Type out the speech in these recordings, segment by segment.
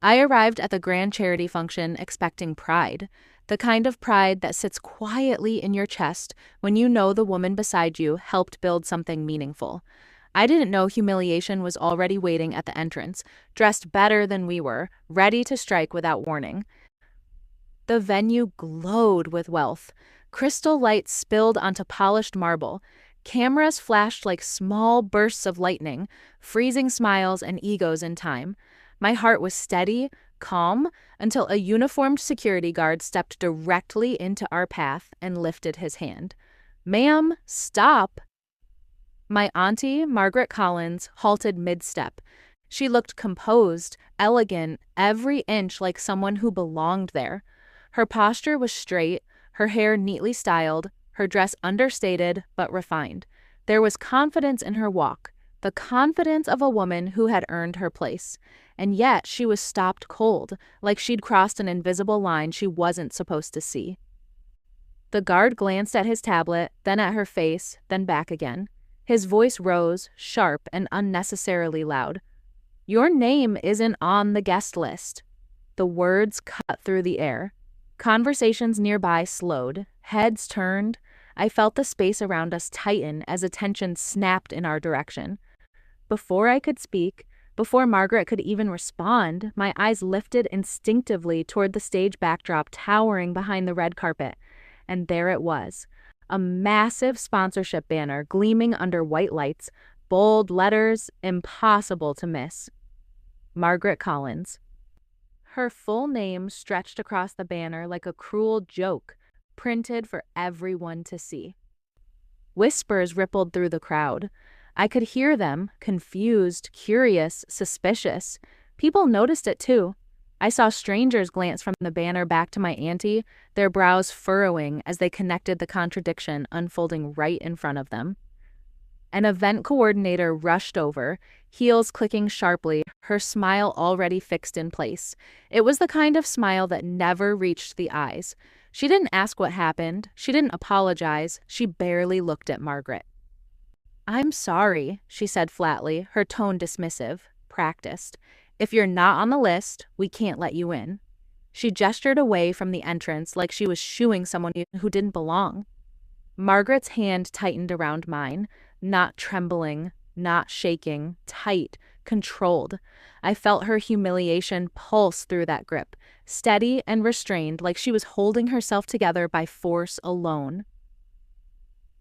I arrived at the grand charity function expecting pride, the kind of pride that sits quietly in your chest when you know the woman beside you helped build something meaningful. I didn't know humiliation was already waiting at the entrance, dressed better than we were, ready to strike without warning. The venue glowed with wealth. Crystal lights spilled onto polished marble. Cameras flashed like small bursts of lightning, freezing smiles and egos in time. My heart was steady, calm, until a uniformed security guard stepped directly into our path and lifted his hand. "Ma'am, stop!" My auntie, Margaret Collins, halted mid-step. She looked composed, elegant, every inch like someone who belonged there. Her posture was straight, her hair neatly styled, her dress understated but refined. There was confidence in her walk, the confidence of a woman who had earned her place. And yet she was stopped cold, like she'd crossed an invisible line she wasn't supposed to see. The guard glanced at his tablet, then at her face, then back again. His voice rose, sharp and unnecessarily loud. "Your name isn't on the guest list." The words cut through the air. Conversations nearby slowed, heads turned. I felt the space around us tighten as attention snapped in our direction. Before I could speak, before Margaret could even respond, my eyes lifted instinctively toward the stage backdrop towering behind the red carpet. And there it was, a massive sponsorship banner gleaming under white lights, bold letters, impossible to miss. Margaret Collins. Her full name stretched across the banner like a cruel joke, printed for everyone to see. Whispers rippled through the crowd. I could hear them, confused, curious, suspicious. People noticed it too. I saw strangers glance from the banner back to my auntie, their brows furrowing as they connected the contradiction unfolding right in front of them. An event coordinator rushed over, heels clicking sharply, her smile already fixed in place. It was the kind of smile that never reached the eyes. She didn't ask what happened. She didn't apologize. She barely looked at Margaret. "I'm sorry," she said flatly, her tone dismissive, practiced. "If you're not on the list, we can't let you in." She gestured away from the entrance like she was shooing someone who didn't belong. Margaret's hand tightened around mine, not trembling, not shaking, tight, controlled. I felt her humiliation pulse through that grip, steady and restrained like she was holding herself together by force alone.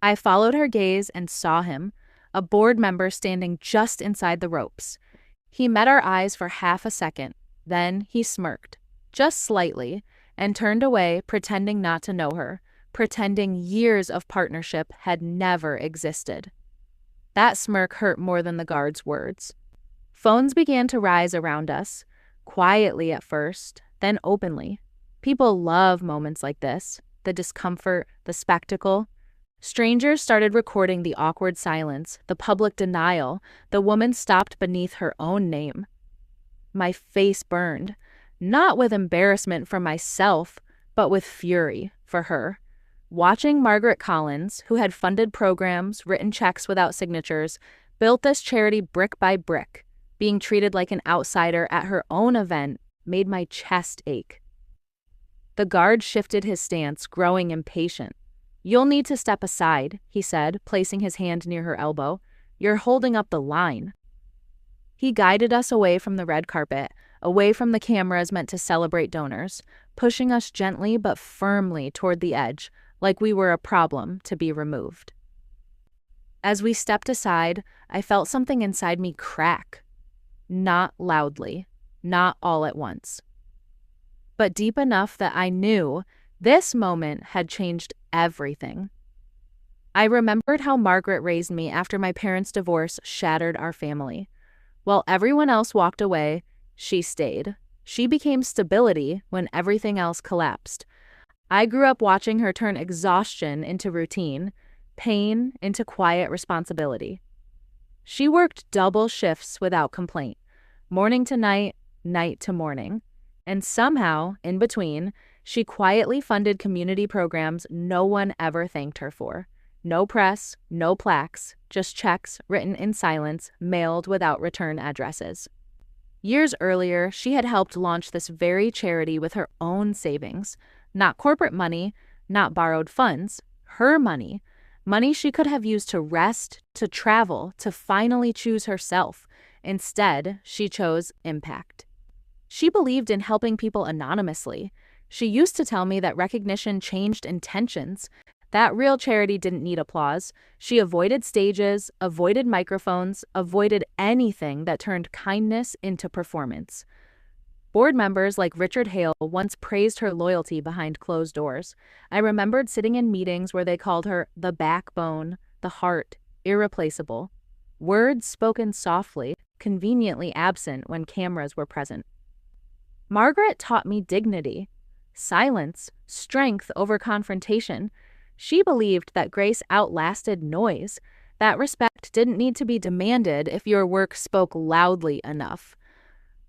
I followed her gaze and saw him, a board member standing just inside the ropes. He met our eyes for half a second, then he smirked, just slightly, and turned away, pretending not to know her, pretending years of partnership had never existed. That smirk hurt more than the guard's words. Phones began to rise around us, quietly at first, then openly. People love moments like this, the discomfort, the spectacle. Strangers started recording the awkward silence, the public denial. The woman stopped beneath her own name. My face burned, not with embarrassment for myself, but with fury for her. Watching Margaret Collins, who had funded programs, written checks without signatures, built this charity brick by brick, being treated like an outsider at her own event, made my chest ache. The guard shifted his stance, growing impatient. "You'll need to step aside," he said, placing his hand near her elbow. "You're holding up the line." He guided us away from the red carpet, away from the cameras meant to celebrate donors, pushing us gently but firmly toward the edge, like we were a problem to be removed. As we stepped aside, I felt something inside me crack. Not loudly, not all at once, but deep enough that I knew this moment had changed everything. I remembered how Margaret raised me after my parents' divorce shattered our family. While everyone else walked away, she stayed. She became stability when everything else collapsed. I grew up watching her turn exhaustion into routine, pain into quiet responsibility. She worked double shifts without complaint, morning to night, night to morning. And somehow, in between, she quietly funded community programs no one ever thanked her for. No press, no plaques, just checks written in silence, mailed without return addresses. Years earlier, she had helped launch this very charity with her own savings. Not corporate money, not borrowed funds, her money. Money she could have used to rest, to travel, to finally choose herself. Instead, she chose impact. She believed in helping people anonymously. She used to tell me that recognition changed intentions. That real charity didn't need applause. She avoided stages, avoided microphones, avoided anything that turned kindness into performance. Board members like Richard Hale once praised her loyalty behind closed doors. I remembered sitting in meetings where they called her the backbone, the heart, irreplaceable. Words spoken softly, conveniently absent when cameras were present. Margaret taught me dignity, silence, strength over confrontation. She believed that grace outlasted noise, that respect didn't need to be demanded if your work spoke loudly enough.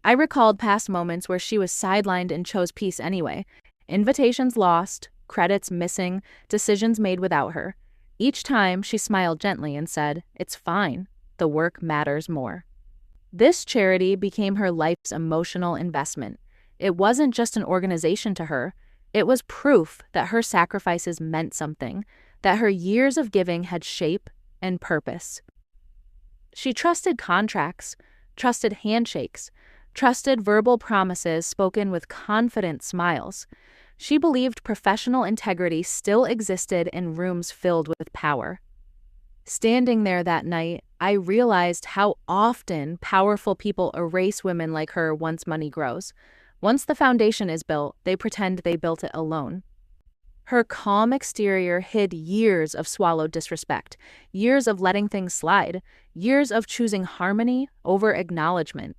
I recalled past moments where she was sidelined and chose peace anyway. Invitations lost, credits missing, decisions made without her. Each time, she smiled gently and said, "It's fine. The work matters more." This charity became her life's emotional investment. It wasn't just an organization to her. It was proof that her sacrifices meant something, that her years of giving had shape and purpose. She trusted contracts, trusted handshakes, trusted verbal promises spoken with confident smiles. She believed professional integrity still existed in rooms filled with power. Standing there that night, I realized how often powerful people erase women like her once money grows. Once the foundation is built, they pretend they built it alone. Her calm exterior hid years of swallowed disrespect, years of letting things slide, years of choosing harmony over acknowledgement.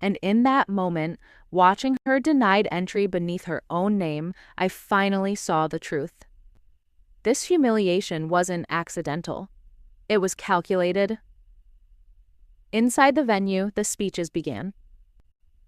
And in that moment, watching her denied entry beneath her own name, I finally saw the truth. This humiliation wasn't accidental. It was calculated. Inside the venue, the speeches began.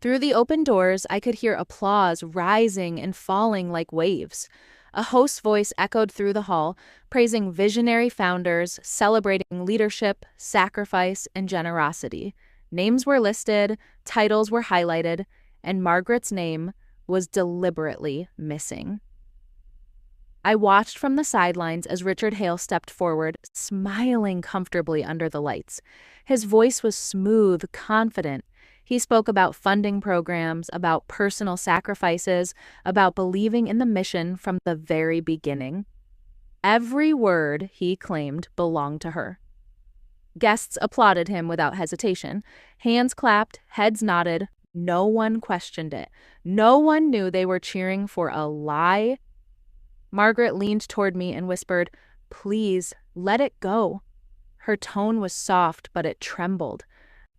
Through the open doors, I could hear applause rising and falling like waves. A host's voice echoed through the hall, praising visionary founders, celebrating leadership, sacrifice, and generosity. Names were listed, titles were highlighted, and Margaret's name was deliberately missing. I watched from the sidelines as Richard Hale stepped forward, smiling comfortably under the lights. His voice was smooth, confident. He spoke about funding programs, about personal sacrifices, about believing in the mission from the very beginning. Every word, he claimed, belonged to her. Guests applauded him without hesitation. Hands clapped, heads nodded. No one questioned it. No one knew they were cheering for a lie. Margaret leaned toward me and whispered, "Please, let it go." Her tone was soft, but it trembled.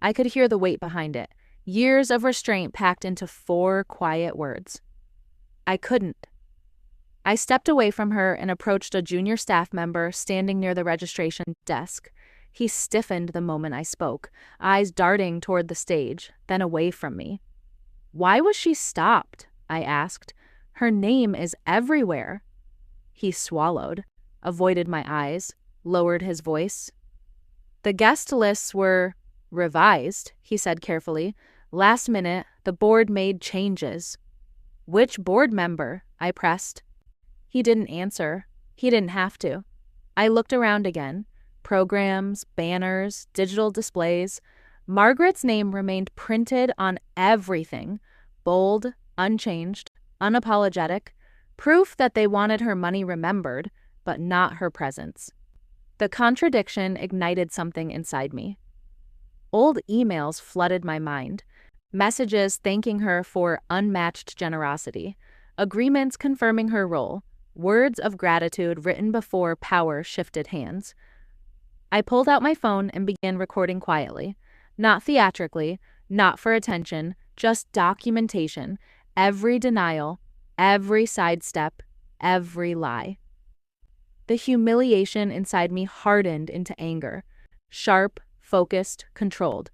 I could hear the weight behind it. Years of restraint packed into 4 quiet words. I couldn't. I stepped away from her and approached a junior staff member standing near the registration desk. He stiffened the moment I spoke, eyes darting toward the stage, then away from me. "Why was she stopped?" I asked. "Her name is everywhere." He swallowed, avoided my eyes, lowered his voice. "The guest lists were revised," he said carefully. "Last minute, the board made changes." "Which board member?" I pressed. He didn't answer. He didn't have to. I looked around again. Programs, banners, digital displays. Margaret's name remained printed on everything, bold, unchanged, unapologetic, proof that they wanted her money remembered, but not her presence. The contradiction ignited something inside me. Old emails flooded my mind, messages thanking her for unmatched generosity, agreements confirming her role, words of gratitude written before power shifted hands. I pulled out my phone and began recording quietly, not theatrically, not for attention, just documentation, every denial, every sidestep, every lie. The humiliation inside me hardened into anger, sharp, focused, controlled.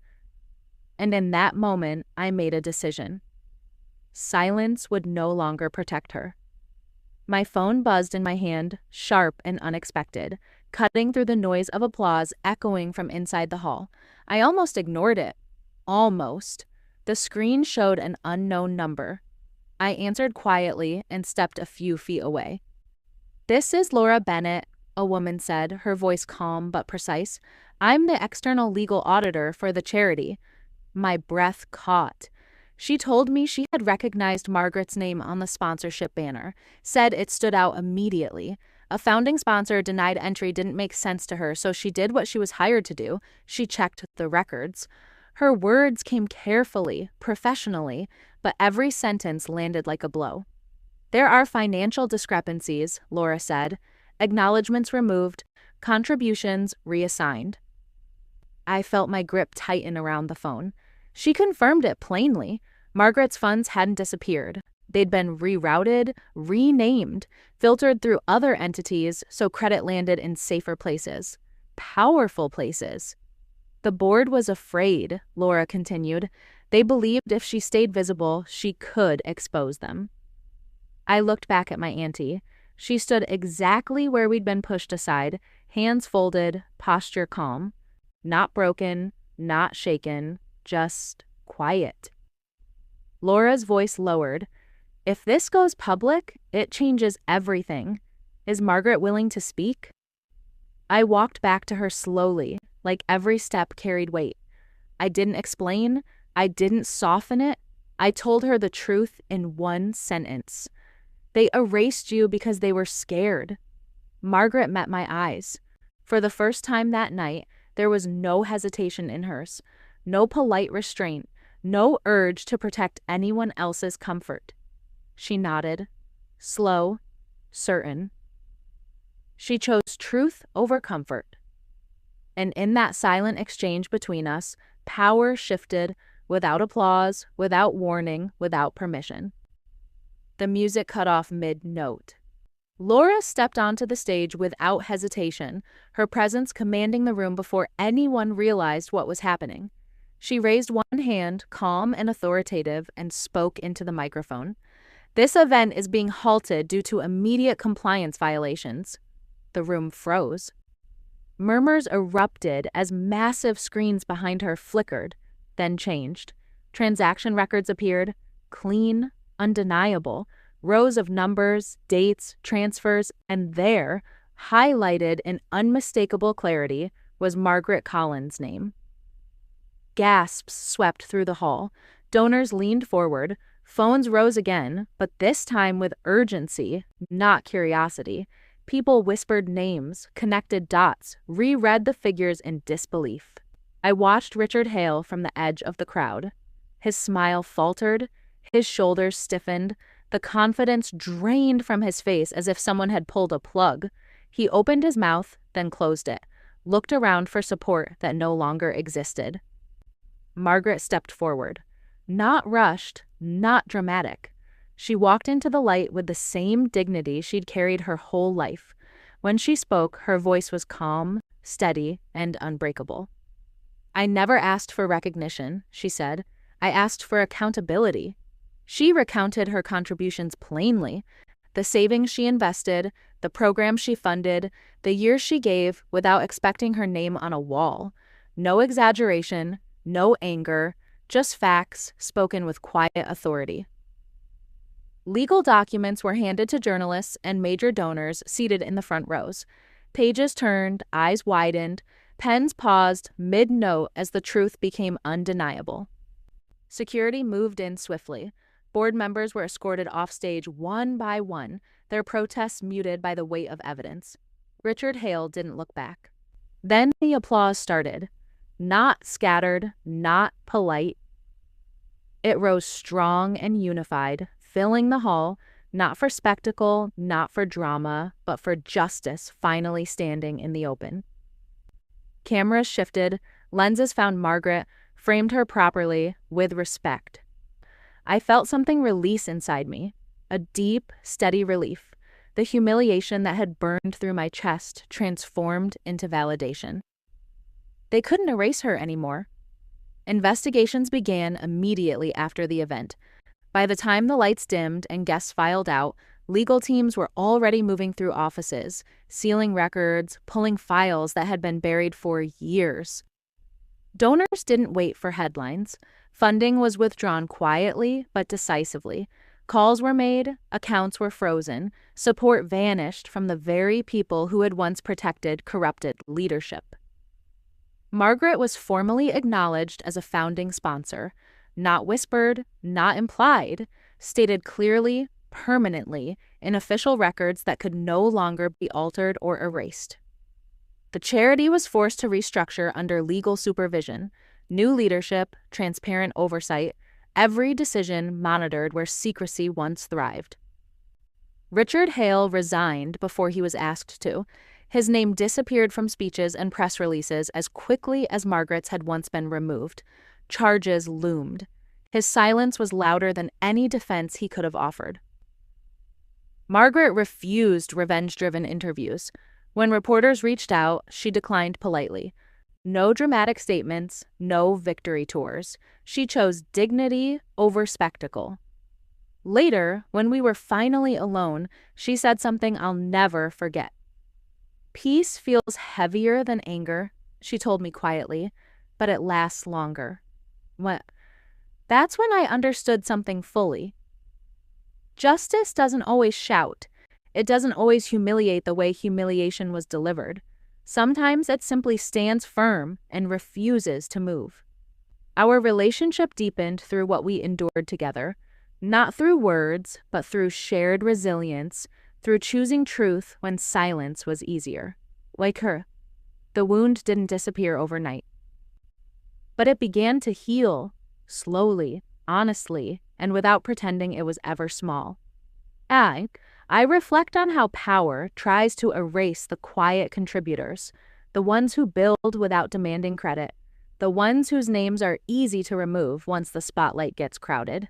And in that moment, I made a decision. Silence would no longer protect her. My phone buzzed in my hand, sharp and unexpected, cutting through the noise of applause echoing from inside the hall. I almost ignored it. Almost. The screen showed an unknown number. I answered quietly and stepped a few feet away. "This is Laura Bennett," a woman said, her voice calm but precise. "I'm the external legal auditor for the charity." My breath caught. She told me she had recognized Margaret's name on the sponsorship banner, said it stood out immediately. A founding sponsor denied entry didn't make sense to her, so she did what she was hired to do. She checked the records. Her words came carefully, professionally, but every sentence landed like a blow. "There are financial discrepancies," Laura said. "Acknowledgements removed, contributions reassigned." I felt my grip tighten around the phone. She confirmed it plainly. Margaret's funds hadn't disappeared. They'd been rerouted, renamed, filtered through other entities so credit landed in safer places. Powerful places. "The board was afraid," Laura continued. "They believed if she stayed visible, she could expose them." I looked back at my auntie. She stood exactly where we'd been pushed aside, hands folded, posture calm. Not broken, not shaken, just quiet. Laura's voice lowered. "If this goes public, it changes everything. Is Margaret willing to speak?" I walked back to her slowly, like every step carried weight. I didn't explain. I didn't soften it. I told her the truth in one sentence. "They erased you because they were scared." Margaret met my eyes. For the first time that night, there was no hesitation in hers, no polite restraint, no urge to protect anyone else's comfort. She nodded, slow, certain. She chose truth over comfort. And in that silent exchange between us, power shifted without applause, without warning, without permission. The music cut off mid-note. Laura stepped onto the stage without hesitation, her presence commanding the room before anyone realized what was happening. She raised one hand, calm and authoritative, and spoke into the microphone. "This event is being halted due to immediate compliance violations." The room froze. Murmurs erupted as massive screens behind her flickered, then changed. Transaction records appeared, clean, undeniable. Rows of numbers, dates, transfers, and there, highlighted in unmistakable clarity, was Margaret Collins' name. Gasps swept through the hall. Donors leaned forward. Phones rose again, but this time with urgency, not curiosity. People whispered names, connected dots, reread the figures in disbelief. I watched Richard Hale from the edge of the crowd. His smile faltered, his shoulders stiffened, the confidence drained from his face as if someone had pulled a plug. He opened his mouth, then closed it, looked around for support that no longer existed. Margaret stepped forward. Not rushed, not dramatic. She walked into the light with the same dignity she'd carried her whole life. When she spoke, her voice was calm, steady, and unbreakable. "I never asked for recognition," she said. "I asked for accountability." She recounted her contributions plainly, the savings she invested, the programs she funded, the years she gave without expecting her name on a wall. No exaggeration, no anger, just facts spoken with quiet authority. Legal documents were handed to journalists and major donors seated in the front rows. Pages turned, eyes widened, pens paused mid-note as the truth became undeniable. Security moved in swiftly. Board members were escorted off stage one by one, their protests muted by the weight of evidence. Richard Hale didn't look back. Then the applause started. Not scattered, not polite. It rose strong and unified, filling the hall, not for spectacle, not for drama, but for justice finally standing in the open. Cameras shifted, lenses found Margaret, framed her properly, with respect. I felt something release inside me, a deep, steady relief. The humiliation that had burned through my chest transformed into validation. They couldn't erase her anymore. Investigations began immediately after the event. By the time the lights dimmed and guests filed out, legal teams were already moving through offices, sealing records, pulling files that had been buried for years. Donors didn't wait for headlines. Funding was withdrawn quietly but decisively. Calls were made, accounts were frozen, support vanished from the very people who had once protected corrupted leadership. Margaret was formally acknowledged as a founding sponsor, not whispered, not implied, stated clearly, permanently, in official records that could no longer be altered or erased. The charity was forced to restructure under legal supervision, new leadership, transparent oversight, every decision monitored where secrecy once thrived. Richard Hale resigned before he was asked to. His name disappeared from speeches and press releases as quickly as Margaret's had once been removed. Charges loomed. His silence was louder than any defense he could have offered. Margaret refused revenge-driven interviews. When reporters reached out, she declined politely. No dramatic statements, no victory tours. She chose dignity over spectacle. Later, when we were finally alone, she said something I'll never forget. "Peace feels heavier than anger," she told me quietly, "but it lasts longer." That's when I understood something fully. Justice doesn't always shout. It doesn't always humiliate the way humiliation was delivered. Sometimes it simply stands firm and refuses to move. Our relationship deepened through what we endured together, not through words, but through shared resilience, through choosing truth when silence was easier. Like her, the wound didn't disappear overnight. But it began to heal, slowly, honestly, and without pretending it was ever small. I reflect on how power tries to erase the quiet contributors, the ones who build without demanding credit, the ones whose names are easy to remove once the spotlight gets crowded.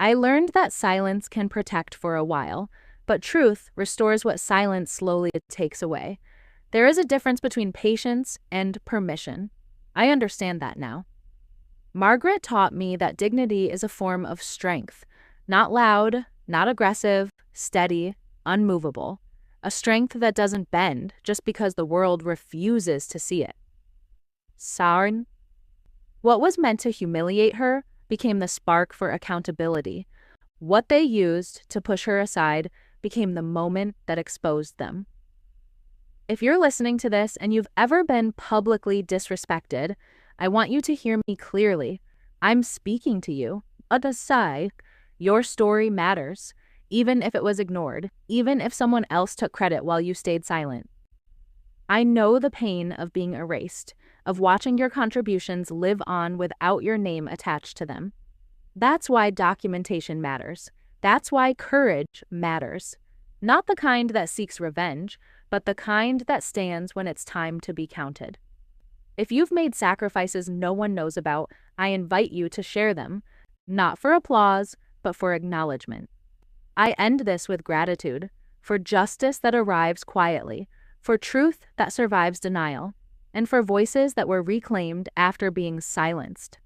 I learned that silence can protect for a while, but truth restores what silence slowly takes away. There is a difference between patience and permission. I understand that now. Margaret taught me that dignity is a form of strength, not loud, not aggressive, steady, unmovable, a strength that doesn't bend just because the world refuses to see it. Sarn. What was meant to humiliate her became the spark for accountability. What they used to push her aside became the moment that exposed them. If you're listening to this and you've ever been publicly disrespected, I want you to hear me clearly. I'm speaking to you. Adasai. Your story matters, even if it was ignored, even if someone else took credit while you stayed silent. I know the pain of being erased, of watching your contributions live on without your name attached to them. That's why documentation matters. That's why courage matters. Not the kind that seeks revenge, but the kind that stands when it's time to be counted. If you've made sacrifices no one knows about, I invite you to share them, not for applause, but for acknowledgement. I end this with gratitude, for justice that arrives quietly, for truth that survives denial, and for voices that were reclaimed after being silenced.